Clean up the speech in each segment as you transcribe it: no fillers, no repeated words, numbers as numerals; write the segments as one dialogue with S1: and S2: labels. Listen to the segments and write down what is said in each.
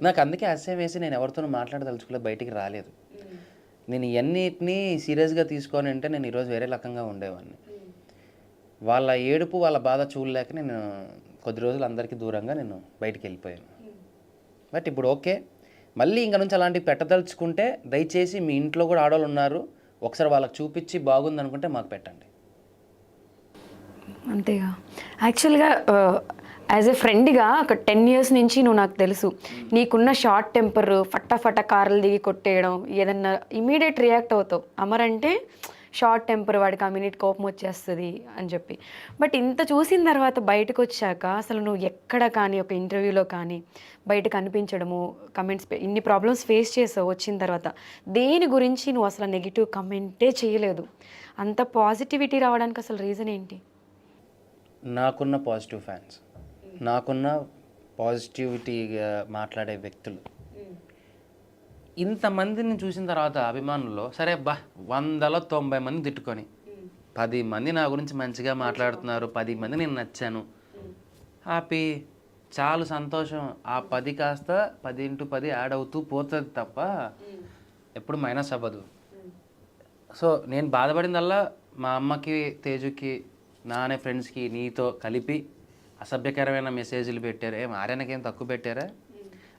S1: నాకు అందుకే అసహ్యం వేసి నేను ఎవరితోనూ మాట్లాడదలుచుకోలేదు, బయటికి రాలేదు. నేను ఇవన్నిటినీ సీరియస్గా తీసుకొని అంటే నేను ఈరోజు వేరే రకంగా ఉండేవాడిని. వాళ్ళ ఏడుపు వాళ్ళ బాధ చూడలేక నేను కొద్ది రోజులు అందరికీ దూరంగా నేను బయటికి వెళ్ళిపోయాను. బట్ ఇప్పుడు ఓకే, మళ్ళీ ఇంక నుంచి అలాంటివి పెట్టదలుచుకుంటే దయచేసి మీ ఇంట్లో కూడా ఆడవాళ్ళు ఉన్నారు, ఒకసారి వాళ్ళకి చూపించి బాగుంది అనుకుంటే మాకు పెట్టండి.
S2: అంతేగా. యాక్చువల్గా యాజ్ ఎ ఫ్రెండ్గా ఒక 10 years నుంచి నువ్వు నాకు తెలుసు, నీకున్న షార్ట్ టెంపర్, ఫటాఫట కార్లు దిగి కొట్టేయడం, ఏదన్నా ఇమీడియట్ రియాక్ట్ అవుతావు. అమర్ అంటే షార్ట్ టెంపర్, వాడికి ఆ మినిట్ కోపం వచ్చేస్తుంది అని చెప్పి. బట్ ఇంత చూసిన తర్వాత బయటకు వచ్చాక అసలు నువ్వు ఎక్కడ కానీ ఒక ఇంటర్వ్యూలో కానీ బయట కనిపించడము, కమెంట్స్, ఇన్ని ప్రాబ్లమ్స్ ఫేస్ చేసావు వచ్చిన తర్వాత, దేని గురించి నువ్వు అసలు నెగిటివ్ కమెంటే చేయలేదు. అంత పాజిటివిటీ రావడానికి అసలు రీజన్ ఏంటి?
S1: నాకున్న పాజిటివ్ ఫ్యాన్స్, నాకున్న పాజిటివిటీగా మాట్లాడే వ్యక్తులు, ఇంతమందిని చూసిన తర్వాత అభిమానుల్లో సరే 190 మంది తిట్టుకొని 10 మంది నా గురించి మంచిగా మాట్లాడుతున్నారు, 10 మంది నేను నచ్చాను, హ్యాపీ, చాలా సంతోషం. ఆ 10 కాస్త 10 × 10 యాడ్ అవుతూ పోతుంది తప్ప ఎప్పుడు మైనస్ అవ్వదు. సో నేను బాధపడిందల్లా మా అమ్మకి, తేజుకి, నానే ఫ్రెండ్స్కి, నీతో కలిపి అసభ్యకరమైన మెసేజ్లు పెట్టారు. ఆర్యనకేం తక్కువ పెట్టారా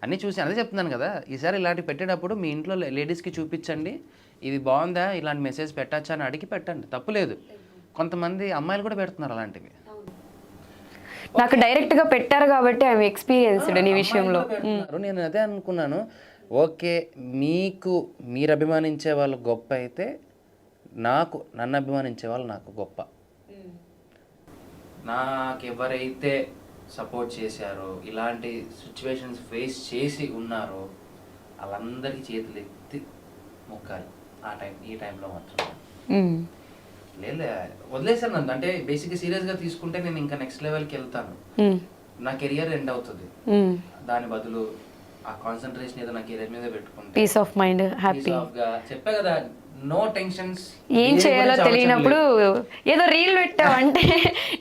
S1: అన్నీ చూసి అదే చెప్తున్నాను కదా. ఈసారి ఇలాంటివి పెట్టేటప్పుడు మీ ఇంట్లో లేడీస్కి చూపించండి, ఇది బాగుందా, ఇలాంటి మెసేజ్ పెట్టచ్చా అని అడిగి పెట్టండి, తప్పులేదు. కొంతమంది అమ్మాయిలు కూడా పెడుతున్నారు అలాంటివి.
S2: నాకు డైరెక్ట్గా పెట్టారు కాబట్టి ఐఎమ్ ఎక్స్పీరియన్స్డ్ నీ విషయంలో.
S1: నేను అదే అనుకున్నాను, ఓకే మీరు అభిమానించే వాళ్ళు గొప్ప అయితే నన్ను అభిమానించే వాళ్ళు నాకు గొప్ప. నాకు ఎవరైతే సపోర్ట్ చేశారో, ఇలాంటి సిచ్యువేషన్స్ ఫేస్ చేసి ఉన్నారో వాళ్ళందరికీ చేతులు ఎత్తి మొక్కాలి ఈ టైంలో మాత్రం. లేదు వదిలేసాను నన్ను, అంటే బేసిక్గా సీరియస్గా తీసుకుంటే నేను ఇంకా నెక్స్ట్ లెవెల్కి వెళ్తాను, నా కెరియర్ ఎండ్ అవుతుంది. దాని బదులు ఆ కాన్సన్ట్రేషన్ ఏదో నా కెరియర్ మీద పెట్టుకుంటే
S2: పీస్ ఆఫ్ మైండ్, హ్యాపీగా
S1: చెప్పా కదా, నో టెన్షన్స్.
S2: ఏం చేయాలో తెలియనప్పుడు ఏదో రీల్ పెట్టావంటే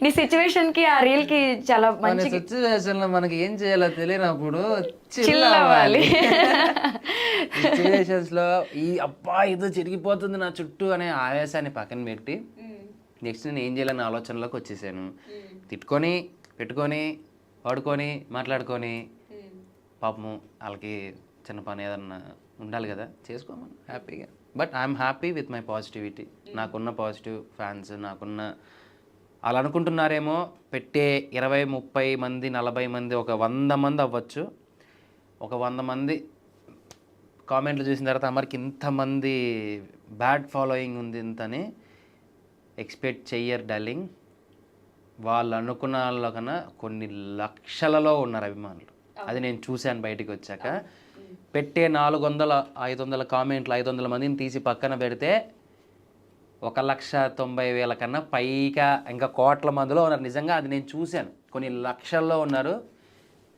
S2: నీ సిచ్యువేషన్ కి, ఆ రీల్ కి చాలా మంచి
S1: సిచ్యువేషన్ లో మనకి ఏం చేయాలో తెలియనప్పుడు
S2: చిల్ అవ్వాలి.
S1: సిచ్యువేషన్స్ లో అబ్బా ఏదో చిరిగిపోతుంది నా చుట్టూ అనే ఆవేశాన్ని పక్కన పెట్టి నెక్స్ట్ నేను ఏం చేయాలని ఆలోచనలోకి వచ్చేసాను. తిట్టుకొని పెట్టుకొని వాడుకొని మాట్లాడుకొని పాపము వాళ్ళకి చిన్న పని ఏదన్నా ఉండాలి కదా, చేసుకోమని హ్యాపీగా. But I'm happy with my positivity. నాకున్న పాజిటివ్ ఫ్యాన్స్, నాకున్న అలా అనుకుంటున్నారేమో పెట్టే 20, 30 మంది, 40 మంది, ఒక 100 మంది అవ్వచ్చు, ఒక 100 మంది కామెంట్లు చూసిన తర్వాత అమర్కి ఇంతమంది బ్యాడ్ ఫాలోయింగ్ ఉంది ఇంతని ఎక్స్పెక్ట్ చెయ్యరు డార్లింగ్. వాళ్ళు అనుకున్న వాళ్ళ కన్నా కొన్ని లక్షలలో ఉన్నారు అభిమానులు. అది నేను చూశాను బయటికి వచ్చాక. పెట్టే 400, 500 కామెంట్లు, 500 మందిని తీసి పక్కన పెడితే 1,90,000 కన్నా పైగా ఇంకా కోట్ల మందిలో ఉన్నారు. నిజంగా అది నేను చూశాను, కొన్ని లక్షల్లో ఉన్నారు.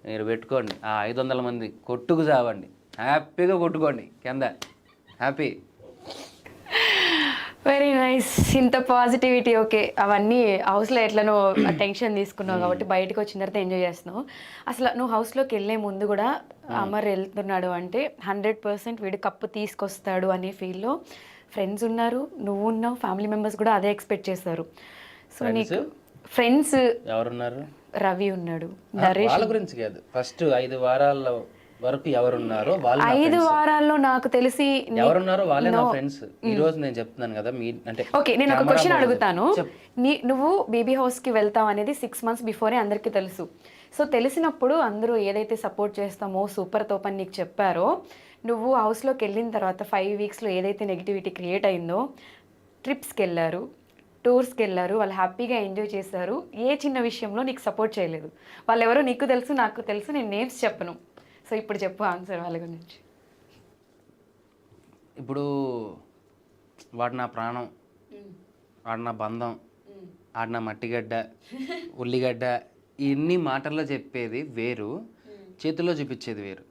S1: మీరు పెట్టుకోండి, ఆ 500 మంది కొట్టుకు చావండి, హ్యాపీగా కొట్టుకోండి కింద, హ్యాపీ.
S2: Very nice. ఇంత పాజిటివిటీ. ఓకే, అవన్నీ హౌస్లో ఎట్లనో టెన్షన్ తీసుకున్నావు కాబట్టి బయటకు వచ్చిన తర్వాత ఎంజాయ్ చేస్తున్నావు. అసలు నువ్వు హౌస్లోకి వెళ్ళే ముందు కూడా అమర్ వెళ్తున్నాడు అంటే 100% వీడు కప్పు తీసుకొస్తాడు అనే ఫీల్లో ఫ్రెండ్స్ ఉన్నారు, నువ్వు ఉన్నావు, ఫ్యామిలీ మెంబర్స్ కూడా అదే ఎక్స్పెక్ట్ చేస్తారు. సో నీకు ఫ్రెండ్స్
S1: ఎవరున్నారు?
S2: రవి ఉన్నాడు, నరేష్.
S1: వాళ్ళ గురించి కాదు, ఫస్ట్ 5 వారాల వరకు ఎవరున్నారో వాళ్ళు.
S2: 5 వారాల్లో నాకు తెలిసి
S1: ఎవరున్నారో వాళ్ళే నా ఫ్రెండ్స్. ఈ రోజు నేను చెప్తున్నాను కదా, అంటే
S2: ఓకే నేను ఒక క్వశ్చన్ అడుగుతాను. నువ్వు బేబీ హౌస్కి వెళ్తావు అనేది 6 months బిఫోరే అందరికీ తెలుసు. సో తెలిసినప్పుడు అందరూ ఏదైతే సపోర్ట్ చేస్తామో సూపర్ తోప్ అని నీకు చెప్పారో, నువ్వు హౌస్లోకి వెళ్ళిన తర్వాత 5 weeksలో ఏదైతే నెగిటివిటీ క్రియేట్ అయిందో, ట్రిప్స్కి వెళ్ళారు, టూర్స్కి వెళ్ళారు, వాళ్ళు హ్యాపీగా ఎంజాయ్ చేశారు, ఏ చిన్న విషయంలో నీకు సపోర్ట్ చేయలేదు. వాళ్ళు ఎవరో నీకు తెలుసు, నాకు తెలుసు, నేను నేమ్స్ చెప్పను. సో ఇప్పుడు చెప్పు ఆన్సర్ వాళ్ళ గురించి.
S1: ఇప్పుడు వాడు నా ప్రాణం, వాడు నా బంధం, వాడు నా మట్టిగడ్డ, ఉల్లిగడ్డ, ఇన్ని మాటల్లో చెప్పేది వేరు, చేతుల్లో చూపించేది వేరు.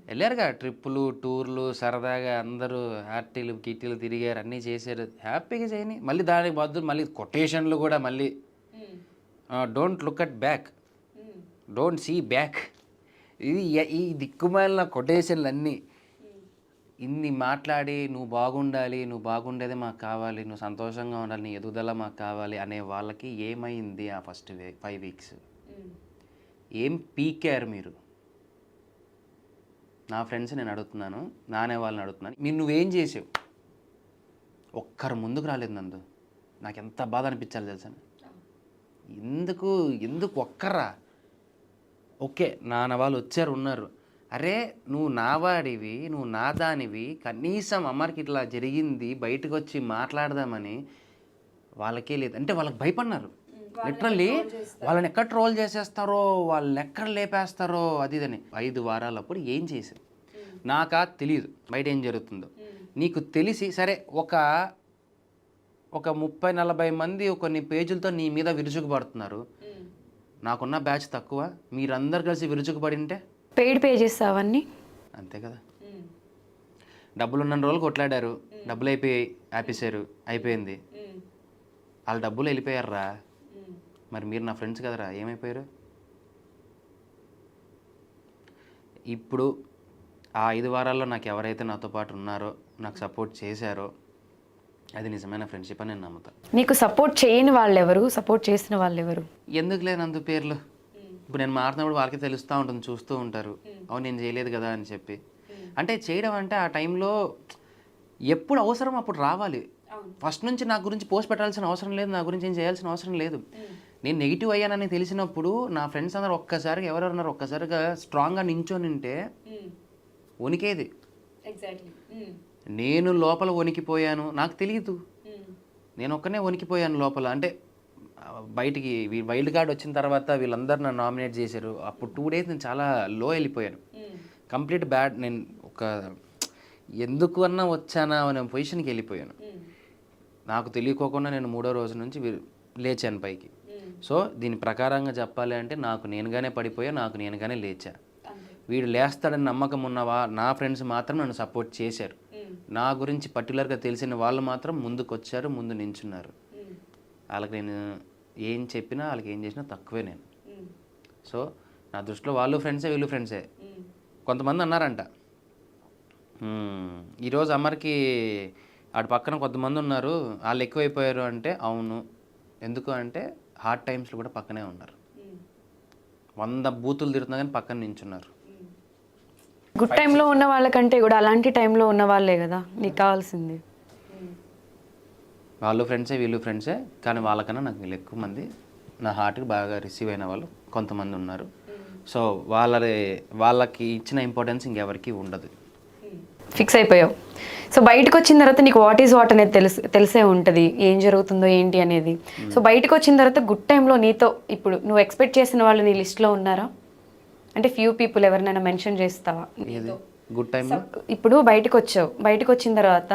S1: వెళ్ళారుగా ట్రిప్పులు, టూర్లు, సరదాగా అందరూ హ్యాపీలు కిట్టీలు తిరిగారు, అన్నీ చేశారు, హ్యాపీగా చేయని. మళ్ళీ దానికి బదులు మళ్ళీ కొటేషన్లు కూడా మళ్ళీ don't look at back, don't see back. ఇది ఈ దిక్కుమాలిన కొటేషన్లు అన్నీ ఇన్ని మాట్లాడి నువ్వు బాగుండాలి, నువ్వు బాగుండేదే మాకు కావాలి, నువ్వు సంతోషంగా ఉండాలి, నీ ఎదుగుదల మాకు కావాలి అనే వాళ్ళకి ఏమైంది ఆ ఫస్ట్ 5 వీక్స్? ఏం పీకారు మీరు? నా ఫ్రెండ్స్ నేను అడుగుతున్నాను, నానే వాళ్ళని అడుగుతున్నాను, మీరు నువ్వేం చేసావు? ఒక్కరు ముందుకు రాలేదు నందు. నాకు ఎంత బాధ అనిపించాలి తెలుసా? ఎందుకు ఒక్కరా? ఓకే నాన్న వాళ్ళు వచ్చారు ఉన్నారు, అరే నువ్వు నా వాడివి, నువ్వు నా దానివి, కనీసం అమ్మకి ఇట్లా జరిగింది బయటకు వచ్చి మాట్లాడదామని వాళ్ళకే లేదు. అంటే వాళ్ళకి భయపడినారు లిటరల్లీ. వాళ్ళని ఎక్కడ ట్రోల్ చేసేస్తారో, వాళ్ళని ఎక్కడ లేపేస్తారో అది ఇదని. 5 వారాలప్పుడు ఏం చేశారు నాకా తెలియదు, బయట ఏం జరుగుతుందో. నీకు తెలిసి సరే ఒక 30-40 మంది కొన్ని పేజీలతో నీ మీద విరుచుకుపడుతున్నారు. నాకున్న బ్యాచ్ తక్కువ, మీరందరు కలిసి విరుచుకుపడి ఉంటే
S2: పెయిడ్ పేజెస్ అవన్నీ
S1: అంతే కదా. డబ్బులు ఉన్న రోజులు కొట్లాడారు, డబ్బులు అయిపోయాయి, ఆపేశారు, అయిపోయింది. వాళ్ళ డబ్బులు వెళ్ళిపోయారా? మరి మీరు నా ఫ్రెండ్స్ కదరా, ఏమైపోయారు? ఇప్పుడు ఆ 5 వారాల్లో నాకు ఎవరైతే నాతో పాటు ఉన్నారో, నాకు సపోర్ట్ చేశారో, అది నిజమైన ఫ్రెండ్షిప్ అని నేను నమ్ముతాను.
S2: నీకు సపోర్ట్ చేయని వాళ్ళు ఎవరు, సపోర్ట్ చేసిన వాళ్ళు ఎవరు?
S1: ఎందుకు లేనందు పేర్లు. ఇప్పుడు నేను మాట్లాడినప్పుడు వాళ్ళకి తెలుస్తూ ఉంటుంది, చూస్తూ ఉంటారు, అవును నేను చేయలేదు కదా అని చెప్పి. అంటే చేయడం అంటే ఆ టైంలో ఎప్పుడు అవసరం అప్పుడు రావాలి. ఫస్ట్ నుంచి నా గురించి పోస్ట్ పెట్టాల్సిన అవసరం లేదు, నా గురించి ఏం చేయాల్సిన అవసరం లేదు. నేను నెగిటివ్ అయ్యానని తెలిసినప్పుడు నా ఫ్రెండ్స్ అందరూ ఒక్కసారిగా ఎవరెవరున్నారు ఒక్కసారిగా స్ట్రాంగ్గా నించొని ఉంటే వణికేది. నేను లోపల వణికిపోయాను, నాకు తెలియదు, నేను ఒక్కనే వణికిపోయాను లోపల. అంటే బయటికి వైల్డ్ కార్డ్ వచ్చిన తర్వాత వీళ్ళందరూ నన్ను నామినేట్ చేశారు. అప్పుడు 2 days నేను చాలా లో వెళ్ళిపోయాను, కంప్లీట్ బ్యాడ్. నేను ఒక ఎందుకు అన్నా వచ్చానా అనే పొజిషన్కి వెళ్ళిపోయాను. నాకు తెలియకోకుండా నేను 3వ రోజు నుంచి లేచాను పైకి. సో దీని ప్రకారంగా చెప్పాలి అంటే నాకు నేనుగానే పడిపోయా, నాకు నేనుగానే లేచా. వీడు లేస్తాడని నమ్మకం ఉన్నవా నా ఫ్రెండ్స్ మాత్రం నన్ను సపోర్ట్ చేశారు. నా గురించి పర్టికులర్గా తెలిసిన వాళ్ళు మాత్రం ముందుకు వచ్చారు, ముందు నించున్నారు. వాళ్ళకి నేను ఏం చెప్పినా, వాళ్ళకి ఏం చేసినా తక్కువే నేను. సో నా దృష్టిలో వాళ్ళు ఫ్రెండ్సే, వీళ్ళు ఫ్రెండ్సే. కొంతమంది అన్నారంట, ఈరోజు అమ్మరికి ఆడ పక్కన కొంతమంది ఉన్నారు, వాళ్ళు ఎక్కువైపోయారు అంటే. అవును, ఎందుకు అంటే హార్డ్ టైమ్స్లో కూడా పక్కనే ఉన్నారు. 100 బూతులు తిరుగుతున్నా కానీ పక్కన నించున్నారు.
S2: గుడ్ టైంలో ఉన్న వాళ్ళకంటే కూడా అలాంటి టైంలో ఉన్న వాళ్ళే కదా నీకు కావాల్సింది.
S1: వాళ్ళు ఫ్రెండ్సే, వీళ్ళు ఫ్రెండ్సే, కానీ వాళ్ళకన్నా నాకు వీళ్ళు ఎక్కువ మంది నా హార్ట్కి బాగా రిసీవ్ అయిన వాళ్ళు కొంతమంది ఉన్నారు. సో వాళ్ళకి ఇచ్చిన ఇంపార్టెన్స్ ఇంకెవరికి ఉండదు.
S2: ఫిక్స్ అయిపోయావు. సో బయటకు వచ్చిన తర్వాత నీకు వాట్ ఈజ్ వాట్ అనేది తెలిసే ఉంటుంది, ఏం జరుగుతుందో ఏంటి అనేది. సో బయటకు వచ్చిన తర్వాత గుడ్ టైంలో నీతో ఇప్పుడు నువ్వు ఎక్స్పెక్ట్ చేసిన వాళ్ళు నీ లిస్ట్లో ఉన్నారా? అంటే ఫ్యూ పీపుల్ ఎవరినైనా మెన్షన్ చేస్తావా?
S1: గుడ్ టైంలో
S2: ఇప్పుడు బయటకు వచ్చావు, బయటకు వచ్చిన తర్వాత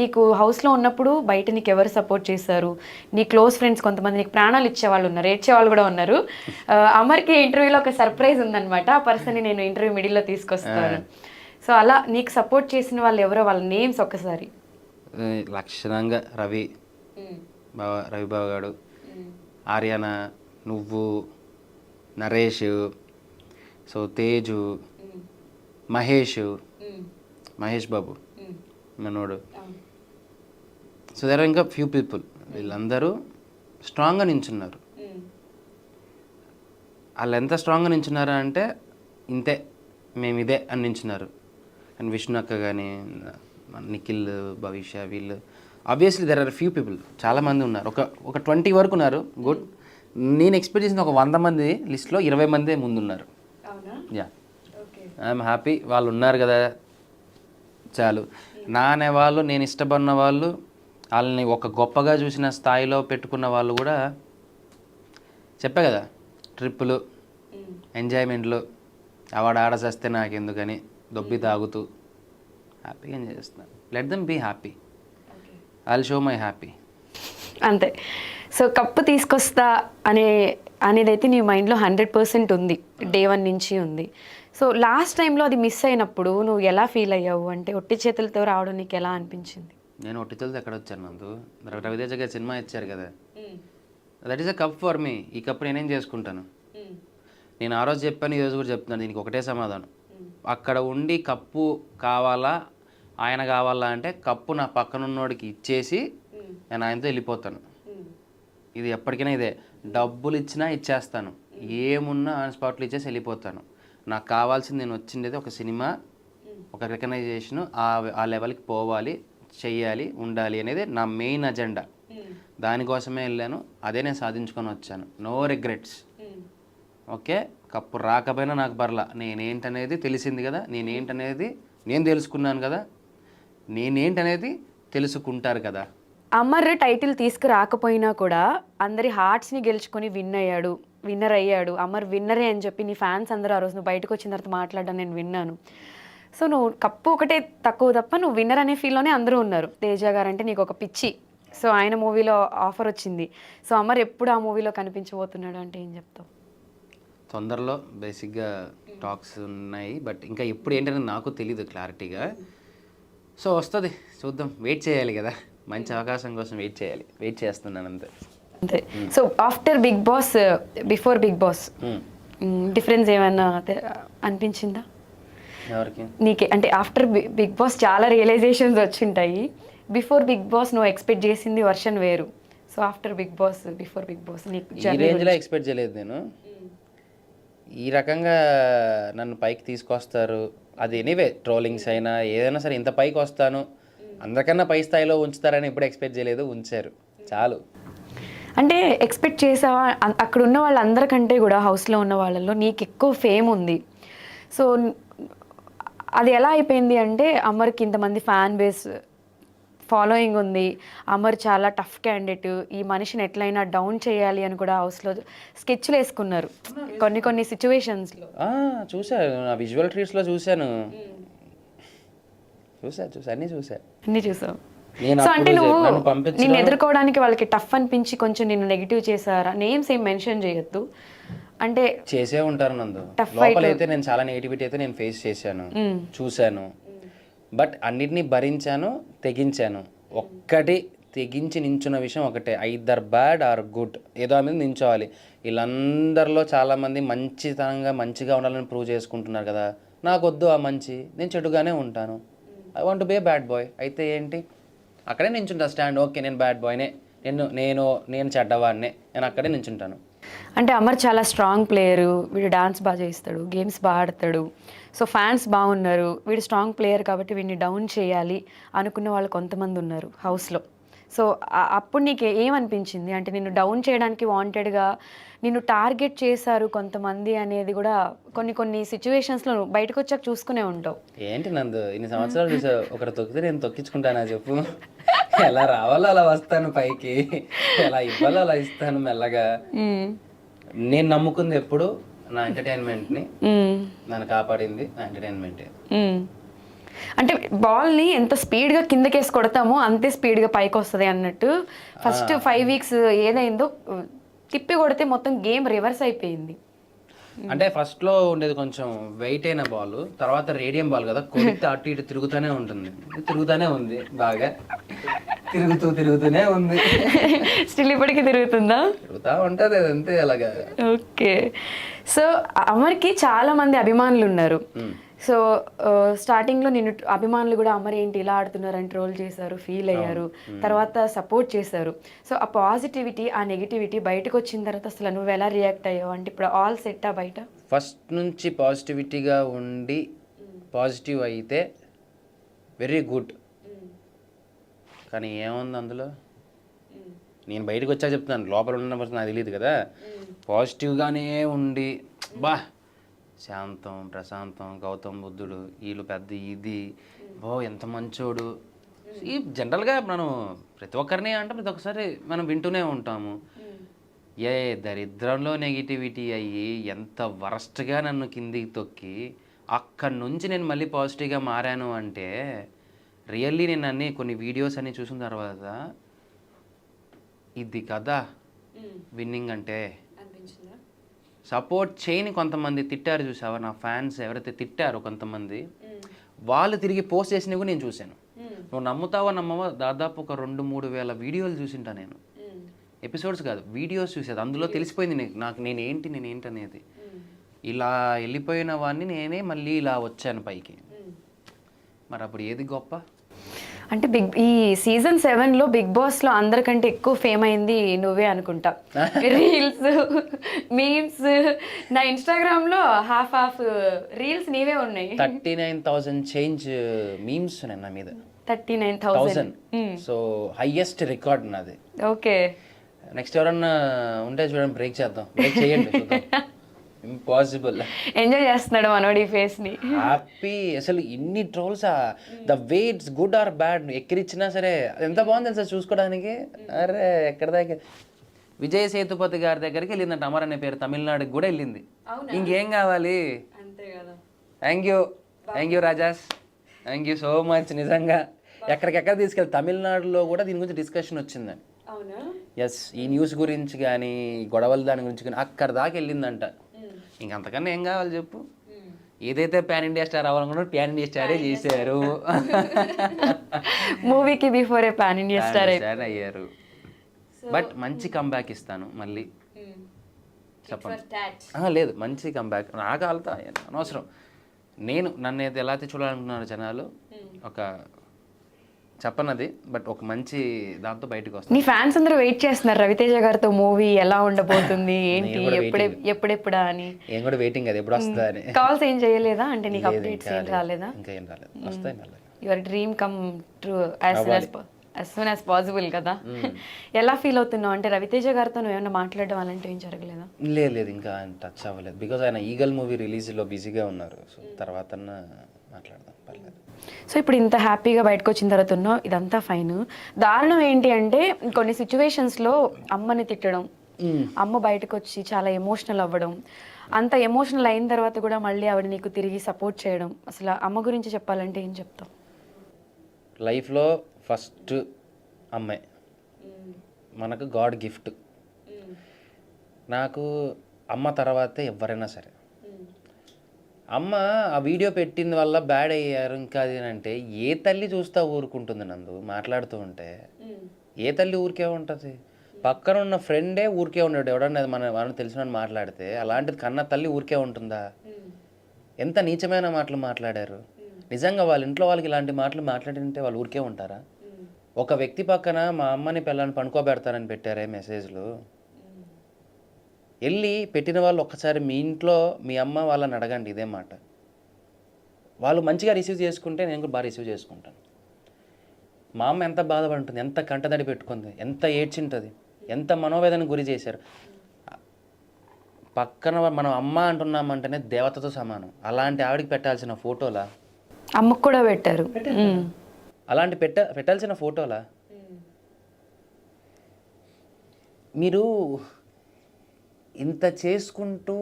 S2: నీకు హౌస్లో ఉన్నప్పుడు బయట నీకు ఎవరు సపోర్ట్ చేశారు? నీ క్లోజ్ ఫ్రెండ్స్ కొంతమంది నీకు ప్రాణాలు ఇచ్చేవాళ్ళు ఉన్నారు, ఏడ్చేవాళ్ళు కూడా ఉన్నారు. అమర్కి ఇంటర్వ్యూలో ఒక సర్ప్రైజ్ ఉందన్నమాట, ఆ పర్సన్ని నేను ఇంటర్వ్యూ మిడిల్లో తీసుకొస్తాను. సో అలా నీకు సపోర్ట్ చేసిన వాళ్ళు ఎవరో, వాళ్ళ నేమ్స్ ఒక్కసారి.
S1: లక్షణంగా రవి బావ గారు, ఆర్యానా, నువ్వు, నరేష్, సో తేజు, మహేష్ బాబు మనోడు. సో దగ్గర ఇంకా ఫ్యూ పీపుల్, వీళ్ళందరూ స్ట్రాంగ్గా నించున్నారు. వాళ్ళు ఎంత స్ట్రాంగ్గా నించున్నారా అంటే ఇంతే, మేము ఇదే అని నించున్నారు. అండ్ విష్ణు అక్క కానీ, నిఖిల్, భవిష్య, వీళ్ళు obviously there are few people, చాలామంది ఉన్నారు. ఒక 20 వరకు ఉన్నారు. గుడ్. నేను ఎక్స్పెక్ట్ చేసిన ఒక 100 మంది లిస్ట్లో 20 మందే ముందున్నారు. Yeah, I'm happy. వాళ్ళు ఉన్నారు కదా చాలు. నా అనే వాళ్ళు, నేను ఇష్టపడిన వాళ్ళు, వాళ్ళని ఒక గొప్పగా చూసిన స్థాయిలో పెట్టుకున్న వాళ్ళు కూడా చెప్పా కదా, ట్రిప్పులు, ఎంజాయ్మెంట్లు, ఆడసేస్తే నాకెందుకని దొబ్బి తాగుతూ హ్యాపీగా ఎంజాయ్ చేస్తున్నాను. Let them be happy, I will show my happy.
S2: అంతే. సో కప్పు తీసుకొస్తా అనేదైతే నీ మైండ్లో 100% ఉంది, డే 1 నుంచి ఉంది. సో లాస్ట్ టైంలో అది మిస్ అయినప్పుడు నువ్వు ఎలా ఫీల్ అయ్యావు? అంటే ఒట్టి చేతులతో రావడం నీకు ఎలా అనిపించింది?
S1: నేను ఒట్టి చేతులతో ఎక్కడ వచ్చాను నందు? రవితేజ గారి సినిమా ఇచ్చారు కదా, that is a cup for me. ఈ కప్ నేనేం చేసుకుంటాను? నేను ఆ రోజు చెప్పాను, ఈరోజు కూడా చెప్తున్నాను, దీనికి ఒకటే సమాధానం. అక్కడ ఉండి కప్పు కావాలా ఆయన కావాలా అంటే కప్పు నా పక్కన ఉన్నోడికి ఇచ్చేసి నేను ఆయనతో వెళ్ళిపోతాను. ఇది ఎప్పటికైనా ఇదే. డబ్బులు ఇచ్చినా ఇచ్చేస్తాను, ఏమున్నా ఆన్ స్పాట్లో ఇచ్చేసి వెళ్ళిపోతాను. నాకు కావాల్సింది, నేను వచ్చిండేది ఒక సినిమా, ఒక రికగ్నైజేషన్, ఆ లెవెల్కి పోవాలి, చెయ్యాలి, ఉండాలి అనేది నా మెయిన్ అజెండా. దానికోసమే వెళ్ళాను, అదే నేను సాధించుకొని వచ్చాను. No regrets. ఓకే, కప్పు రాకపోయినా నాకు పర్లా, నేనేంటనేది తెలిసింది కదా, నేనేంటనేది నేను తెలుసుకున్నాను కదా, నేనేంటనేది తెలుసుకుంటారు కదా.
S2: అమర్ టైటిల్ తీసుకురాకపోయినా కూడా అందరి హార్ట్స్ని గెలుచుకొని విన్నర్ అయ్యాడు. అమర్ విన్నరే అని చెప్పి నీ ఫ్యాన్స్ అందరూ ఆ రోజు నువ్వు బయటకు వచ్చిన తర్వాత మాట్లాడడం నేను విన్నాను. సో నువ్వు కప్పు ఒకటే తక్కువ తప్ప నువ్వు విన్నర్ అనే ఫీల్లోనే అందరూ ఉన్నారు. తేజ గారు అంటే నీకు ఒక పిచ్చి. సో ఆయన మూవీలో ఆఫర్ వచ్చింది. సో అమర్ ఎప్పుడు ఆ మూవీలో కనిపించబోతున్నాడు అంటే ఏం చెప్తావు?
S1: తొందరలో బేసిక్గా టాక్స్ ఉన్నాయి, బట్ ఇంకా ఎప్పుడు ఏంటనేది నాకు తెలీదు క్లారిటీగా. సో వస్తుంది, చూద్దాం, వెయిట్ చేయాలి కదా, మంచి అవకాశం కోసం వెయిట్ చేస్తున్నాను అంతే.
S2: So after Bigg Boss, before Bigg Boss difference ఏమైనా అనిపించిందా
S1: ఎవరికి?
S2: నీకే అంటే ఆఫ్టర్ బిగ్ బాస్ చాలా రియలైజేషన్స్ వచ్చింటాయి. బిఫోర్ బిగ్ బాస్ నువ్వు ఎక్స్పెక్ట్ చేసింది వర్షన్ వేరు. So after Bigg Boss, before Bigg Boss నీకు
S1: ఈ రేంజ్లో ఎక్స్పెక్ట్ చేయలేదు నేను. ఈ రకంగా నన్ను పైకి తీసుకొస్తారు, అది ఎనీవే ట్రోలింగ్స్ అయినా ఏదైనా సరే ఇంత పైకి వస్తాను, అందరికన్నా పై స్థాయిలో ఉంచుతారని ఎప్పుడు ఎక్స్పెక్ట్ చేయలేదు. ఉంచారు, చాలు.
S2: అంటే ఎక్స్పెక్ట్ చేసావా? అక్కడ ఉన్న వాళ్ళందరికంటే కూడా హౌస్లో ఉన్న వాళ్ళలో నీకు ఎక్కువ ఫేమ్ ఉంది. సో అది ఎలా అయిపోయింది అంటే అమర్కి ఇంతమంది ఫ్యాన్ బేస్ ఫాలోయింగ్ ఉంది, అమర్ చాలా టఫ్ క్యాండిడేట్, ఈ మనిషిని ఎట్లయినా డౌన్ చేయాలి అని కూడా హౌస్లో స్కెచ్లు వేసుకున్నారు కొన్ని సిచ్యువేషన్స్లో.
S1: చూసాను, నా విజువల్ ట్రీట్స్లో చూశాను, అన్నీ
S2: చూసావు. సో అంటే నువ్వు నిన్ను ఎదుర్కోవడానికి వాళ్ళకి టఫ్ అనిపించి కొంచెం నిన్ను నెగిటివ్ చేశారా? నేమ్స్ ఏం మెన్షన్ చేయొద్దు, అంటే
S1: చేసే ఉంటారు నందు. లోపలైతే నేను చాలా నెగిటివిటీ అయితే నేను ఫేస్ చేశాను, చూశాను, బట్ అన్నిటినీ భరించాను, తెగించాను. ఒక్కటి తెగించి నించున్న విషయం ఒకటే, ఐదర్ బ్యాడ్ ఆర్ గుడ్, ఏదో మీద నించోవాలి. వీళ్ళందరిలో చాలామంది మంచిగా ఉండాలని ప్రూవ్ చేసుకుంటున్నారు కదా, నాకు వద్దు ఆ మంచి, నేను చెడుగానే ఉంటాను. I want to be a bad boy. అయితే ఏంటి, అక్కడే నించుంటా స్టాండ్. ఓకే, నేను బ్యాడ్ బాయ్నే, నేను చెడ్డవాడినే, నేను అక్కడే నించుంటాను.
S2: అంటే అమర్ చాలా స్ట్రాంగ్ ప్లేయరు, వీడు డాన్స్ బాగా చేస్తాడు, గేమ్స్ బాగా ఆడతాడు, సో ఫ్యాన్స్ బాగున్నారు, వీడు స్ట్రాంగ్ ప్లేయర్ కాబట్టి వీడిని డౌన్ చేయాలి అనుకున్న వాళ్ళు కొంతమంది ఉన్నారు హౌస్లో. సో అప్పుడు నీకు ఏమనిపించింది? అంటే నిన్ను డౌన్ చేయడానికి వాంటెడ్గా నిన్ను టార్గెట్ చేశారు కొంతమంది అనేది కూడా కొన్ని సిచ్యువేషన్స్లో బయటకు వచ్చాక చూసుకునే ఉంటావు.
S1: ఏంటి నందు, ఇన్ని సంవత్సరాలు చూసా, ఒకటి తొక్కితే నేను తొక్కించుకుంటానా చెప్పు? ఎలా రావాలో అలా వస్తాను పైకి, ఎలా ఇవ్వాలో అలా ఇస్తాను మెల్లగా. నేను నమ్ముకుంది ఎప్పుడు నా ఎంటర్టైన్మెంట్ని, నన్ను కాపాడింది నా ఎంటర్టైన్మెంటే.
S2: అంటే బాల్ని ఎంత స్పీడ్గా కిందకేసి కొడతామో అంతే స్పీడ్గా పైకి వస్తుంది అన్నట్టు. ఫస్ట్ 5 వీక్స్ ఏదైందో తిప్పి కొడితే మొత్తం గేమ్ రివర్స్ అయిపోయింది.
S1: అంటే ఫస్ట్లో ఉండేది కొంచెం వెయిట్ అయిన బాల్, తర్వాత రేడియం బాల్ కదా, కొడితే అటు ఇటు తిరుగుతూనే ఉంది, బాగా తిరుగుతూనే ఉంది.
S2: స్టిల్ ఇప్పటికీ తిరుగుతుందా?
S1: తిరుగుతూ ఉంటుంది అంతే అలాగా.
S2: ఓకే. సో అమర్కి చాలా మంది అభిమానులు ఉన్నారు. సో స్టార్టింగ్లో నిన్ను అభిమానులు కూడా అమర్ ఏంటి ఇలా ఆడుతున్నారని ట్రోల్ చేశారు, ఫీల్ అయ్యారు, తర్వాత సపోర్ట్ చేశారు. సో ఆ పాజిటివిటీ, ఆ నెగిటివిటీ బయటకు వచ్చిన తర్వాత అసలు నువ్వు ఎలా రియాక్ట్ అయ్యావు? అంటే ఇప్పుడు ఆల్ సెట్టా బయట?
S1: ఫస్ట్ నుంచి పాజిటివిటీగా ఉండి పాజిటివ్ అయితే వెరీ గుడ్, కానీ ఏముంది అందులో, నేను బయటకు వచ్చాక చెప్తున్నాను, లోపల ఉన్న పర్సన్ నాకు తెలియదు కదా. పాజిటివ్గానే ఉండి శాంతం, ప్రశాంతం, గౌతమ్ బుద్ధుడు, వీళ్ళు పెద్ద ఇది, ఎంత మంచోడు. ఈ జనరల్గా మనం ప్రతి ఒక్కరిని అంటే ప్రతి ఒక్కసారి మనం వింటూనే ఉంటాము. ఏ దరిద్రంలో నెగిటివిటీ అయ్యి ఎంత వరస్ట్గా నన్ను కిందికి తొక్కి అక్కడి నుంచి నేను మళ్ళీ పాజిటివ్గా మారాను అంటే రియల్లీ నేను అన్నీ కొన్ని వీడియోస్ అన్నీ చూసిన తర్వాత ఇది కదా విన్నింగ్ అంటే. సపోర్ట్ చేయని కొంతమంది తిట్టారు చూసావా, నా ఫ్యాన్స్ ఎవరైతే తిట్టారో కొంతమంది, వాళ్ళు తిరిగి పోస్ట్ చేసినవి కూడా నేను చూశాను. నువ్వు నమ్ముతావా నమ్మవా, దాదాపు ఒక 2-3 వేల వీడియోలు చూసింటా నేను. ఎపిసోడ్స్ కాదు, వీడియోస్ చూసేది. అందులో తెలిసిపోయింది నాకు నేనేంటి అనేది. ఇలా వెళ్ళిపోయిన వాడిని నేనే మళ్ళీ ఇలా వచ్చాను పైకి. మరి అప్పుడు ఏది గొప్ప?
S2: అంటే ఈ సీజన్ 7లో బిగ్ బాస్లో అందరికంటే ఎక్కువ ఫేమ్ అయింది నువ్వే అనుకుంటా. రీల్స్, మీమ్స్, నా ఇన్స్టాగ్రామ్లో హాఫ్ రీల్స్ నీవే ఉన్నాయి.
S1: 39,000 చేంజ్ మీమ్స్ ఉన్నాయి నా మీద.
S2: 39,000.
S1: సో హైయెస్ట్ రికార్డ్ నాది.
S2: ఓకే,
S1: నెక్స్ట్ ఎవరన్నా ఉంటే చూడండి, బ్రేక్ చేద్దాం. బ్రేక్ చేయండి చూద్దాం. ఇంపాసిబుల్.
S2: ఎంజాయ్ చేస్తున్నాడు మనోడి ఫేస్ ని.
S1: హ్యాపీ. అసలు ఇన్ని trolls, the way it's good or bad ఎక్కిరిచ్చినా సరే ఎంత బాగుంది తెలుసా చూసుకోవడానికి. అరే ఎక్కడ దాకా విజయ్ సేతుపతి గారి దగ్గరికి వెళ్ళిందంట అమర్ అనే పేరు, తమిళనాడుకి కూడా వెళ్ళింది. ఇంకేం కావాలి? థ్యాంక్ యూ రాజాస్, థ్యాంక్ యూ సో మచ్. నిజంగా ఎక్కడికెక్కడ తీసుకెళ్ళి తమిళనాడులో కూడా దీని గురించి డిస్కషన్ వచ్చిందండి. ఎస్, ఈ న్యూస్ గురించి కానీ గొడవలు దాని గురించి కానీ అక్కడ దాకా వెళ్ళిందంట. ఇంకంతకన్నా ఏం కావాలి చెప్పు? ఏదైతే ప్యాన్ ఇండియా స్టార్ అవ్వాలనుకున్నా ప్యాన్ ఇండియా స్టారే చేశారు.
S2: మూవీకి బిఫోర్ ప్యాన్ ఇండియా స్టార్
S1: అయ్యారు. బట్ మంచి కంబ్యాక్ ఇస్తాను మళ్ళీ. చెప్పండి. లేదు, మంచి కంబ్యాక్. నాకు వెళ్తా అనవసరం. నన్ను ఎలా అయితే చూడాలనుకున్నారు జనాలు, ఒక చెప్పనది, బట్ ఒక మంచి దాంతో బయటకు వస్తుంది.
S2: నీ ఫ్యాన్స్ అందరూ వెయిట్ చేస్తున్నారు రవితేజ గారితో మూవీ ఎలా ఉండబోతుంది, ఏంటి, ఎప్పుడెప్పుడా అని.
S1: నేను కూడా వెయిటింగ్, అది ఎప్పుడు వస్తుందా అని.
S2: కాల్స్ ఏం చేయలేదా? అంటే నీకు అప్డేట్స్ ఏం రాలేదా?
S1: ఇంకా ఏం రాలేదు, వస్తాయి మళ్ళీ.
S2: Your dream come true as soon as possible కదా. ఎలా ఫీల్ అవుతున్నావు? అంటే రవితేజ గారితో నువ్వు ఏమైనా మాట్లాడడం అలాంటివి ఏం జరగలేదా?
S1: లేదు, ఇంకా టచ్ అవ్వలేదు. బికాజ్ ఆయన ఈగల్ మూవీ రిలీజ్లో బిజీగా ఉన్నారు. సో తర్వాత మాట్లాడదాం, పర్లేదు.
S2: సో ఇప్పుడు ఇంత హ్యాపీగా బయటకు వచ్చిన తర్వాత ఉన్నావు, ఇదంతా ఫైన్. దారుణం ఏంటి అంటే కొన్ని సిచ్యువేషన్స్లో అమ్మని తిట్టడం, అమ్మ బయటకు వచ్చి చాలా ఎమోషనల్ అవ్వడం, అంత ఎమోషనల్ అయిన తర్వాత కూడా మళ్ళీ ఆవిడ నీకు తిరిగి సపోర్ట్ చేయడం. అసలు అమ్మ గురించి చెప్పాలంటే ఏం చెప్తావు?
S1: లైఫ్లో ఫస్ట్ అమ్మాయి మనకు గాడ్ గిఫ్ట్. నాకు అమ్మ తర్వాతే ఎవరైనా సరే. అమ్మ ఆ వీడియో పెట్టిన వల్ల బ్యాడ్ అయ్యారు ఇంకా అది అంటే ఏ తల్లి చూస్తా ఊరుకుంటుంది? నందు మాట్లాడుతూ ఉంటే ఏ తల్లి ఊరికే ఉంటుంది? పక్కన ఉన్న ఫ్రెండే ఊరికే ఉన్నాడు, ఎవడన్నా మనం తెలిసిన మాట్లాడితే. అలాంటిది కన్న తల్లి ఊరికే ఉంటుందా? ఎంత నీచమైన మాటలు మాట్లాడారు. నిజంగా వాళ్ళ ఇంట్లో వాళ్ళకి ఇలాంటి మాటలు మాట్లాడింటే వాళ్ళు ఊరికే ఉంటారా? ఒక వ్యక్తి పక్కన మా అమ్మని పిల్లని పనుకోబెడతానని పెట్టారే మెసేజ్లు. వెళ్ళి పెట్టిన వాళ్ళు ఒక్కసారి మీ ఇంట్లో మీ అమ్మ వాళ్ళని అడగండి ఇదే మాట. వాళ్ళు మంచిగా రిసీవ్ చేసుకుంటే నేను కూడా బాగా రిసీవ్ చేసుకుంటాను. మా అమ్మ ఎంత బాధపడుతుంది, ఎంత కంటదడి పెట్టుకుంది, ఎంత ఏడ్చింటుంది, ఎంత మనోవేదన గురి చేశారు. పక్కన మనం అమ్మ అంటున్నామంటేనే దేవతతో సమానం. అలాంటి ఆవిడికి పెట్టాల్సిన ఫోటోలా?
S2: అమ్మకు కూడా పెట్టారు.
S1: అలాంటి పెట్టాల్సిన ఫోటోలా? మీరు ఇంత చేసుకుంటూ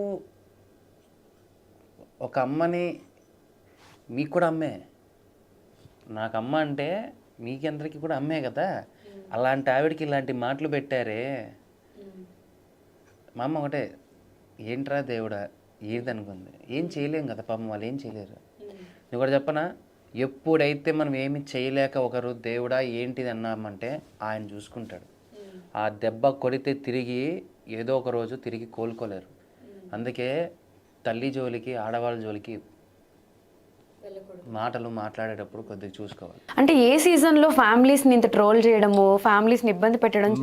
S1: ఒక అమ్మని, మీకు కూడా అమ్మే, నాకు అమ్మ అంటే మీకందరికీ కూడా అమ్మే కదా. అలాంటి ఆవిడకి ఇలాంటి మాటలు పెట్టారే. మా అమ్మ ఒకటే, ఏంట్రా దేవుడా ఏదనుకుంది. ఏం చేయలేం కదా పాపం, వాళ్ళు ఏం చేయలేరు. నువ్వు కూడా చెప్పనా, ఎప్పుడైతే మనం ఏమి చేయలేక ఒకరు దేవుడా ఏంటిది అన్నామంటే ఆయన చూసుకుంటాడు. ఆ దెబ్బ కొడితే తిరిగి ఏదో ఒక రోజు తిరిగి కోలుకోలేరు. అందుకే తల్లి జోలికి ఆడవాళ్ళ జోలికి మాటలు మాట్లాడేటప్పుడు కొద్దిగా చూసుకోవాలి.
S2: అంటే ఏ సీజన్లో ఫ్యామిలీస్ని ఇంత ట్రోల్ చేయడము, ఫ్యామిలీస్ని ఇబ్బంది పెట్టడం,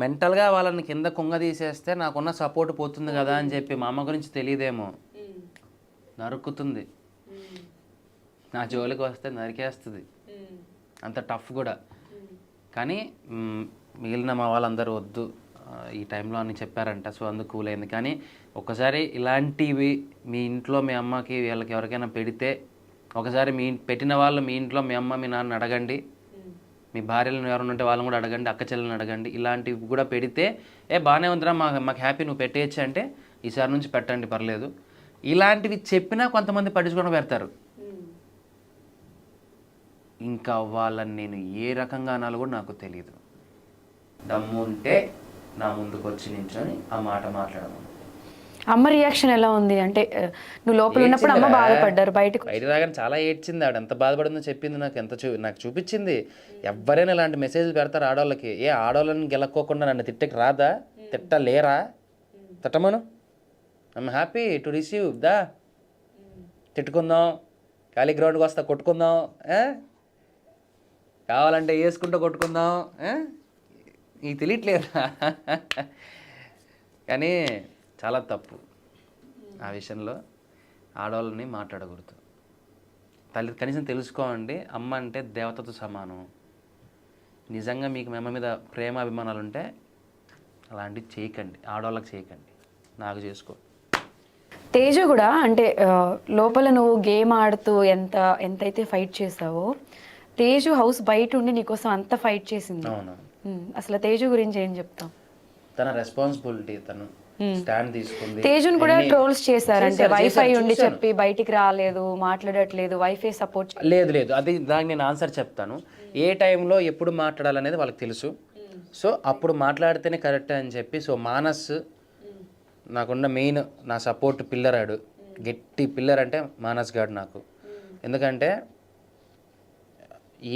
S1: మెంటల్గా వాళ్ళని కింద కుంగ తీసేస్తే నాకున్న సపోర్ట్ పోతుంది కదా అని చెప్పి మా అమ్మ గురించి తెలియదేమో, నరుకుతుంది. నా జోలికి వస్తే నరికేస్తుంది, అంత టఫ్ కూడా. కానీ మిగిలిన మా వాళ్ళందరూ వద్దు ఈ టైంలో అని చెప్పారంట. సో అందుకు కూల్ అయింది. కానీ ఒకసారి ఇలాంటివి మీ ఇంట్లో మీ అమ్మకి వీళ్ళకి ఎవరికైనా పెడితే, ఒకసారి పెట్టిన వాళ్ళు మీ ఇంట్లో మీ అమ్మ మీ నాన్న అడగండి, మీ భార్యలను ఎవరైనా ఉంటే వాళ్ళని కూడా అడగండి, అక్క చెల్లెలను అడగండి. ఇలాంటివి కూడా పెడితే బాగానే ఉందిరా, మాకు హ్యాపీ, నువ్వు పెట్టేయచ్చు అంటే ఈసారి నుంచి పెట్టండి పర్లేదు. ఇలాంటివి చెప్పినా కొంతమంది పట్టించుకొని పెడతారు. ఇంకా వాళ్ళని నేను ఏ రకంగా అనాలో కూడా నాకు తెలియదు. దమ్ము ఉంటే నా ముందుకు వచ్చి నించొని ఆ మాట మాట్లాడము.
S2: అమ్మ రియాక్షన్ ఎలా ఉంది? అంటే నువ్వు లోపల ఉన్నప్పుడు అమ్మ బాధపడ్డారు, బయట
S1: రాగానే చాలా ఏడ్చింది. ఆవిడ ఎంత బాధపడిందో చెప్పింది నాకు, నాకు చూపించింది. ఎవరైనా ఇలాంటి మెసేజ్లు పెడతారు ఆడవాళ్ళకి. ఆడవాళ్ళని గెలక్కోకుండా నన్ను తిట్టకి రాదా? తిట్టలేరా? తిట్టమను, ఐఎమ్ హ్యాపీ టు రిసీవ్ దా, తిట్టుకుందాం, ఖాళీ గ్రౌండ్కి వస్తా కొట్టుకుందాం, కావాలంటే వేసుకుంటూ కొట్టుకుందాం, నీకు తెలియట్లేదు. కానీ చాలా తప్పు ఆ విషయంలో, ఆడవాళ్ళని మాట్లాడకూడదు. కనీసం తెలుసుకోండి, అమ్మ అంటే దేవతతో సమానం. నిజంగా మీకు మీ అమ్మ మీద ప్రేమ అభిమానాలు ఉంటే అలాంటివి చేయకండి, ఆడవాళ్ళకి చేయకండి, నాకు చేసుకో.
S2: తేజు కూడా అంటే లోపల నువ్వు గేమ్ ఆడుతూ ఎంతైతే ఫైట్ చేసావో, తేజు హౌస్ బయట ఉండి నీకోసం అంత ఫైట్ చేసింది.
S1: అవును.
S2: అసలు తేజు గురించి ఏం చెప్తాం?
S1: తన రెస్పాన్సిబిలిటీ, తను స్టాండ్ తీసుకుంది.
S2: తేజుని కూడా ట్రోల్స్ చేశారంటే వైఫై ఉండి చెప్పి బయటికి రాలేదు, మాట్లాడట్లేదు, వైఫై సపోర్ట్
S1: లేదు. అది దానికి నేను ఆన్సర్ చెప్తాను. ఏ టైంలో ఎప్పుడు మాట్లాడాలనేది వాళ్ళకి తెలుసు. సో అప్పుడు మాట్లాడితేనే కరెక్ట్ అని చెప్పి, సో మానస్ నాకున్న మెయిన్ నా సపోర్ట్ పిల్లర్, ఆడు గట్టి పిల్లర్ అంటే మానస్ గాడు నాకు. ఎందుకంటే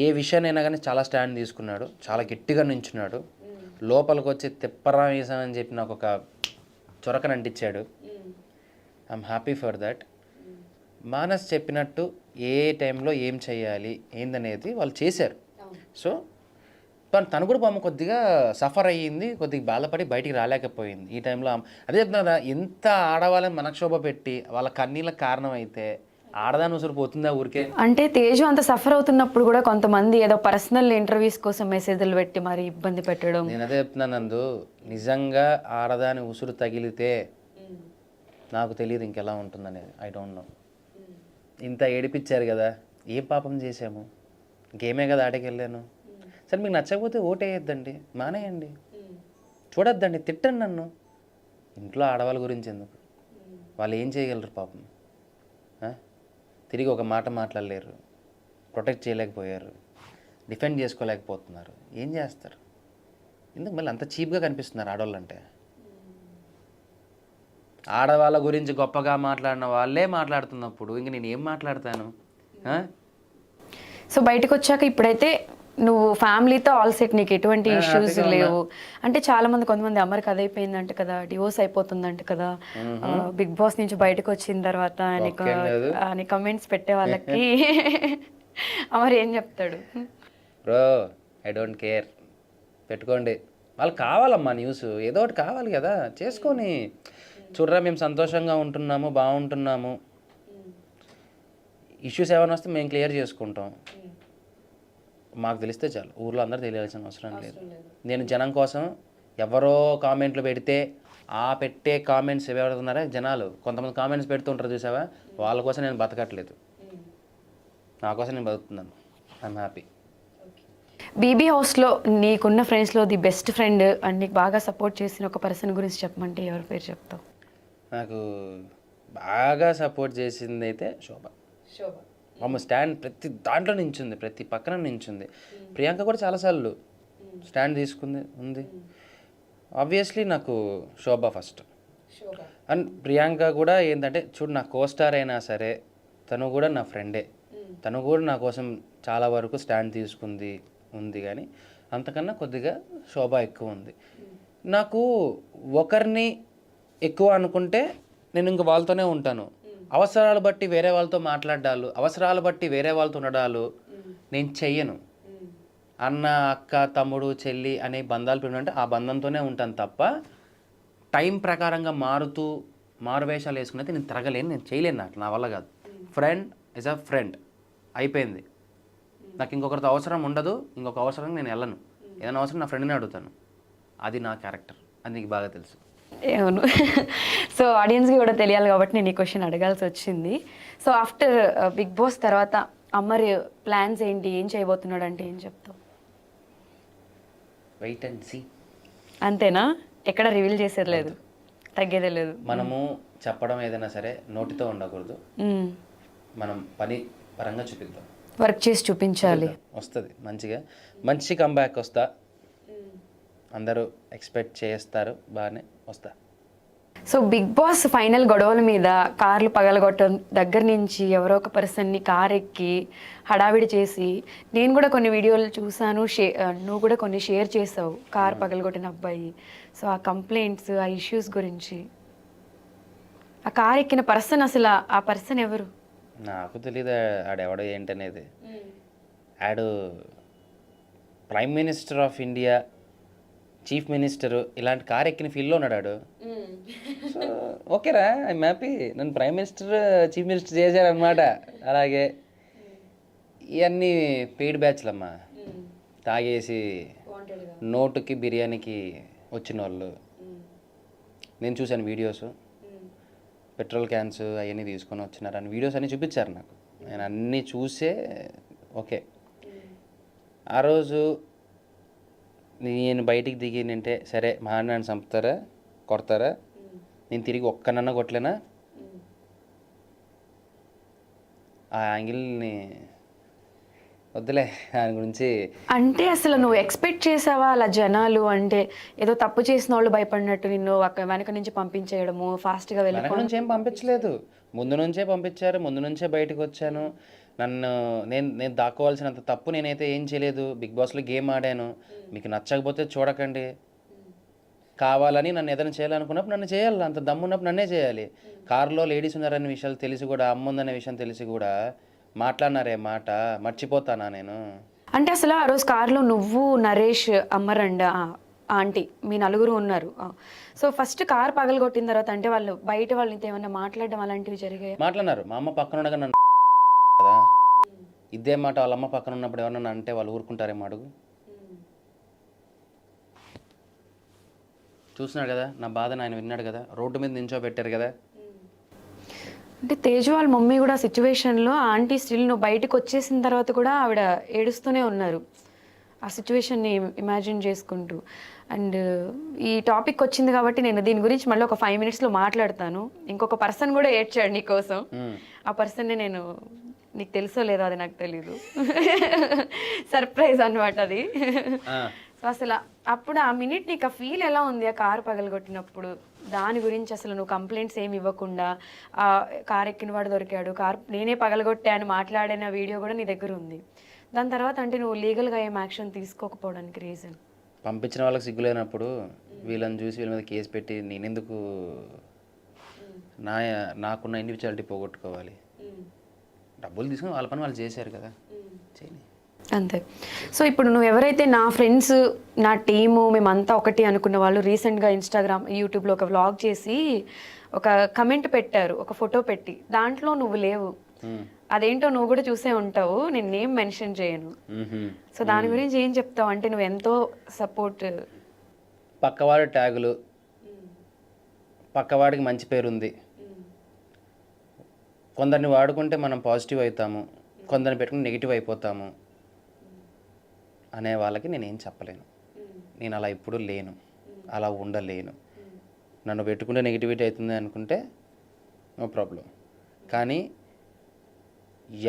S1: ఏ విషయాన్నైనా కానీ చాలా స్టాండ్ తీసుకున్నాడు, చాలా గట్టిగా నించున్నాడు. లోపలికి వచ్చి తిప్పరా వేసామని చెప్పి నాకు ఒక చొరకను అంటించాడు. I'm happy for that. Manas చెప్పినట్టు ఏ టైంలో ఏం చేయాలి ఏందనేది వాళ్ళు చేశారు. సో తను కూడా పాపం కొద్దిగా సఫర్ అయ్యింది, కొద్దిగా బాధపడి బయటికి రాలేకపోయింది ఈ టైంలో. అదే చెప్తున్నా కదా, ఎంత ఆడవాళ్ళని మనక్షోభ పెట్టి వాళ్ళ కన్నీళ్ళకి కారణం అయితే ఆడదాని ఉసురు పోతుందా ఊరికే?
S2: అంటే తేజు అంత సఫర్ అవుతున్నప్పుడు కూడా కొంతమంది ఏదో పర్సనల్ ఇంటర్వ్యూస్ కోసం మెసేజ్లు పెట్టి మరి ఇబ్బంది పెట్టడం.
S1: నేను అదే చెప్తున్నాను నందు, నిజంగా ఆడదాని ఉసురు తగిలితే నాకు తెలియదు ఇంకెలా ఉంటుందనేది. I don't know. ఇంత ఏడిపించారు కదా, ఏం పాపం చేసాము? గేమే కదా ఆటకి వెళ్ళాను. సరే మీకు నచ్చకపోతే ఓటేయద్దండి, మానేయండి, చూడొద్దండి, తిట్టండి నన్ను. ఇంట్లో ఆడవాళ్ళ గురించి ఎందుకు? వాళ్ళు ఏం చేయగలరు పాపం? తిరిగి ఒక మాట మాట్లాడలేరు, ప్రొటెక్ట్ చేయలేకపోయారు, డిఫెండ్ చేసుకోలేకపోతున్నారు. ఏం చేస్తారు? ఎందుకు మళ్ళీ అంత చీప్గా కనిపిస్తున్నారు ఆడవాళ్ళు అంటే? ఆడవాళ్ళ గురించి గొప్పగా మాట్లాడిన వాళ్ళే మాట్లాడుతున్నప్పుడు ఇంక నేను ఏం మాట్లాడతాను?
S2: సో బయటకు వచ్చాక ఇప్పుడైతే నువ్వు ఫ్యామిలీతో ఆల్ సెట్, నీకు ఎటువంటి ఇష్యూస్ లేవు. అంటే చాలా మంది, కొంతమంది అమర్కి అదైపోయిందంట కదా, డివోర్స్ అయిపోతుందంట కదా, బిగ్ బాస్ నుంచి బయటకు వచ్చిన తర్వాత అని కమెంట్స్ పెట్టే వాళ్ళకి అమర్ ఏం చెప్తాడు?
S1: బ్రో ఐ డోంట్ కేర్, పెట్టుకోండి. వాళ్ళకి కావాలమ్మా న్యూస్, ఏదో ఒకటి కావాలి కదా, చేసుకొని చూడరా మేము సంతోషంగా ఉంటున్నాము, బాగుంటున్నాము. ఇష్యూస్ ఏమైనా వస్తే మేము క్లియర్ చేసుకుంటాం, మాకు తెలిస్తే చాలు, ఊర్లో అందరూ తెలియాల్సిన అవసరం లేదు. నేను జనం కోసం ఎవరో కామెంట్లు పెడితే ఆ పెట్టే కామెంట్స్ ఎవరున్నారా జనాలు, కొంతమంది కామెంట్స్ పెడుతూ ఉంటారు చూసావా, వాళ్ళ కోసం నేను బతకట్లేదు, నా కోసం నేను బతుకుతున్నాను. I'm happy.
S2: బీబీ హౌస్లో నీకున్న ఫ్రెండ్స్లో ది బెస్ట్ ఫ్రెండ్ అండ్ నీకు బాగా సపోర్ట్ చేసిన ఒక పర్సన్ గురించి చెప్పమంటే ఎవరి పేరు చెప్తావు?
S1: నాకు బాగా సపోర్ట్ చేసింది అయితే శోభ. ఆమె స్టాండ్ ప్రతి దాంట్లో నించుంది, ప్రతి పక్కన నించుంది. ప్రియాంక కూడా చాలాసార్లు స్టాండ్ తీసుకుంది ఉంది. ఆబ్వియస్లీ నాకు శోభ ఫస్ట్. అండ్ ప్రియాంక కూడా ఏంటంటే చూడు, నా కోస్టార్ అయినా సరే తను కూడా నా ఫ్రెండే, తను కూడా నా కోసం చాలా వరకు స్టాండ్ తీసుకుంది ఉంది. కానీ అంతకన్నా కొద్దిగా శోభ ఎక్కువ ఉంది. నాకు ఒకరిని ఎక్కువ అనుకుంటే నేను ఇంక వాళ్ళతోనే ఉంటాను. అవసరాలు బట్టి వేరే వాళ్ళతో మాట్లాడాలు, అవసరాలు బట్టి వేరే వాళ్ళతో ఉండడాలు నేను చెయ్యను. అన్న, అక్క, తమ్ముడు, చెల్లి అనే బంధాలు పెట్టుకుంటే ఆ బంధంతోనే ఉంటాను తప్ప టైం ప్రకారంగా మారువేషాలు వేసుకున్నది నేను తిరగలేను, నేను చేయలేను, నాకు నా వల్ల కాదు. ఫ్రెండ్ ఇస్ అ ఫ్రెండ్, అయిపోయింది. నాకు ఇంకొకరితో అవసరం ఉండదు, ఇంకొక అవసరం నేను వెళ్ళను. ఏదైనా అవసరం నా ఫ్రెండ్ని అడుగుతాను. అది నా క్యారెక్టర్, అది నీకు బాగా తెలుసు.
S2: అవును. సో ఆడియన్స్కి కూడా తెలియాలి కాబట్టి నేను ఈ క్వశ్చన్ అడగాల్సి వచ్చింది. సో ఆఫ్టర్ బిగ్ బాస్ తర్వాత అమర్ ప్లాన్స్ ఏంటి, ఏం చేయబోతున్నాడు అంటే ఏం చెప్తావు?
S1: Wait and see.
S2: అంతేనా? ఎక్కడ రివీల్ చేసేది లేదు, తగ్గేదే లేదు.
S1: మనము చెప్పడం ఏదైనా సరే నోటితో ఉండకూడదు, మనం పని పరంగా చూపిద్దాం,
S2: వర్క్ చేసి చూపించాలి.
S1: వస్తుంది మంచిగా, మంచి కంబ్యాక్ వస్తా, అందరూ ఎక్స్పెక్ట్ చేస్తారు, బాగానే వస్తా.
S2: సో బిగ్ బాస్ ఫైనల్ గొడవల మీద కార్లు పగలగొట్టడం దగ్గర నుంచి ఎవరో ఒక పర్సన్ని కార్ ఎక్కి హడావిడి చేసి, నేను కూడా కొన్ని వీడియోలు చూసాను, నువ్వు కూడా కొన్ని షేర్ చేసావు, కార్ పగలగొట్టిన అబ్బాయి. సో ఆ కంప్లైంట్స్, ఆ ఇష్యూస్ గురించి ఆ కార్ ఎక్కిన పర్సన్ అసలు ఆ పర్సన్ ఎవరు?
S1: నాకు తెలియదు ఆడెవడో ఏంటనేది. ఆడు prime minister of India, chief minister ఇలాంటి కార్ ఎక్కిన ఫీల్డ్లో ఉన్నాడు ఆడు. సో ఓకేరా, ఐఎమ్ హ్యాపీ. నన్ను ప్రైమ్ మినిస్టర్, చీఫ్ మినిస్టర్ చేశారనమాట. అలాగే ఇవన్నీ పెయిడ్ బ్యాచ్లమ్మా, తాగేసి నోటుకి బిర్యానీకి వచ్చిన వాళ్ళు. నేను చూశాను వీడియోస్, పెట్రోల్ క్యాన్స్ అవన్నీ తీసుకొని వచ్చినారు అని వీడియోస్ అన్నీ చూపించారు నాకు. నేను అన్నీ చూసే ఓకే. ఆ రోజు నేను బయటికి దిగినంటే సరే, మా నన్ను చంపుతారా, కొడతారా, నేను తిరిగి ఒక్కనన్నా కొట్టలేనా, ఆ యాంగిల్ని వద్దులే దాని గురించి.
S2: అంటే అసలు నువ్వు ఎక్స్పెక్ట్ చేసావా అలా జనాలు అంటే ఏదో తప్పు చేసిన వాళ్ళు భయపడినట్టు నిన్ను వెనక నుంచి పంపించేయడము, ఫాస్ట్గా
S1: వెనక
S2: వెళ్ళిపోవడం?
S1: నుంచి ఏం పంపించలేదు, ముందు నుంచే పంపించారు, ముందు నుంచే బయటకు వచ్చాను. నన్ను నేను దాక్కోవాల్సినంత తప్పు నేనైతే ఏం చేయలేదు. బిగ్ బాస్లో గేమ్ ఆడాను, మీకు నచ్చకపోతే చూడకండి. కావాలని నన్ను ఏదైనా చేయాలనుకున్నప్పుడు నన్ను చేయాలి, అంత దమ్మున్నప్పుడు నన్నే చేయాలి. కారులో లేడీస్ ఉన్నారనే విషయాలు తెలిసి కూడా, అమ్మ ఉందనే విషయం తెలిసి కూడా మాట్లాడినారే మాట మర్చిపోతానా నేను?
S2: అంటే అసలు ఆ రోజు కార్లో నువ్వు, నరేష్, అమ్మరండ ఆంటీ, మీ నలుగురు ఉన్నారు. సో ఫస్ట్ కార్ పగలగొట్టిన తర్వాత అంటే వాళ్ళు బయట వాళ్ళతో ఏమన్నా మాట్లాడడం అలాంటివి జరిగాయి?
S1: మాట్లాడినారు. మా అమ్మ పక్కన ఉండగా నన్ను కదా, ఇదే మాట వాళ్ళ అమ్మ పక్కన ఉన్నప్పుడు ఎవరన్నా అంటే వాళ్ళు ఊరుకుంటారేమో అడుగు. చూసినాడు కదా నా బాధను, ఆయన విన్నాడు కదా, రోడ్డు మీద నించోబెట్టారు కదా.
S2: అంటే తేజు వాళ్ళ మమ్మీ కూడా సిచ్యువేషన్లో ఆంటీ స్టిల్ నువ్వు బయటకు వచ్చేసిన తర్వాత కూడా ఆవిడ ఏడుస్తూనే ఉన్నారు ఆ సిచ్యువేషన్ని ఇమాజిన్ చేసుకుంటూ. అండ్ ఈ టాపిక్ వచ్చింది కాబట్టి నేను దీని గురించి మళ్ళీ ఒక 5 minutesలో మాట్లాడతాను. ఇంకొక పర్సన్ కూడా ఏడ్చాడు నీకోసం. ఆ పర్సన్ని నేను, నీకు తెలుసో లేదో అది నాకు తెలీదు, సర్ప్రైజ్ అనమాట అది. సో అసలు అప్పుడు ఆ మినిట్ నీకు ఆ ఫీల్ ఎలా ఉంది ఆ కారు పగలగొట్టినప్పుడు? దాని గురించి అసలు నువ్వు కంప్లైంట్స్ ఏమి ఇవ్వకుండా, ఆ కారు ఎక్కిన వాడు దొరికాడు, కారు నేనే పగలగొట్టాను మాట్లాడిన వీడియో కూడా నీ దగ్గర ఉంది. దాని తర్వాత అంటే నువ్వు లీగల్గా ఏం యాక్షన్ తీసుకోకపోవడానికి రీజన్?
S1: పంపించిన వాళ్ళకి సిగ్గులేనప్పుడు వీళ్ళని చూసి వీళ్ళ మీద కేసు పెట్టి నేనెందుకు నాకున్న ఇండివిజువాలిటీ పోగొట్టుకోవాలి? డబ్బులు తీసుకుని వాళ్ళ పని వాళ్ళు చేశారు కదా, చేయని
S2: అంతే. సో ఇప్పుడు నువ్వు ఎవరైతే నా ఫ్రెండ్స్, నా టీము, మేమంతా ఒకటి అనుకున్న వాళ్ళు రీసెంట్గా ఇన్స్టాగ్రామ్, యూట్యూబ్లో ఒక వ్లాగ్ చేసి ఒక కమెంట్ పెట్టారు, ఒక ఫోటో పెట్టి, దాంట్లో నువ్వు లేవు. అదేంటో నువ్వు కూడా చూసే ఉంటావు, నేను నేమ్ మెన్షన్ చేయను. సో దాని గురించి ఏం చెప్తావు? అంటే నువ్వు ఎంతో సపోర్ట్.
S1: పక్కవాడి ట్యాగులు, పక్కవాడికి మంచి పేరుంది, కొందరిని వాడుకుంటే మనం పాజిటివ్ అవుతాము, కొందరిని పెట్టుకుని నెగిటివ్ అయిపోతాము అనే వాళ్ళకి నేనేం చెప్పలేను. నేను అలా ఎప్పుడూ లేను, అలా ఉండలేను. నన్ను పెట్టుకుంటే నెగిటివిటీ అవుతుంది అనుకుంటే నో ప్రాబ్లం. కానీ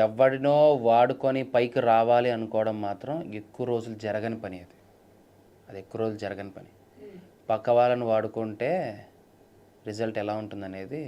S1: ఎవడినో వాడుకొని పైకి రావాలి అనుకోవడం మాత్రం ఎక్కువ రోజులు జరగని పని. అది ఎక్కువ రోజులు జరగని పని. పక్క వాళ్ళని వాడుకుంటే రిజల్ట్ ఎలా ఉంటుందనేది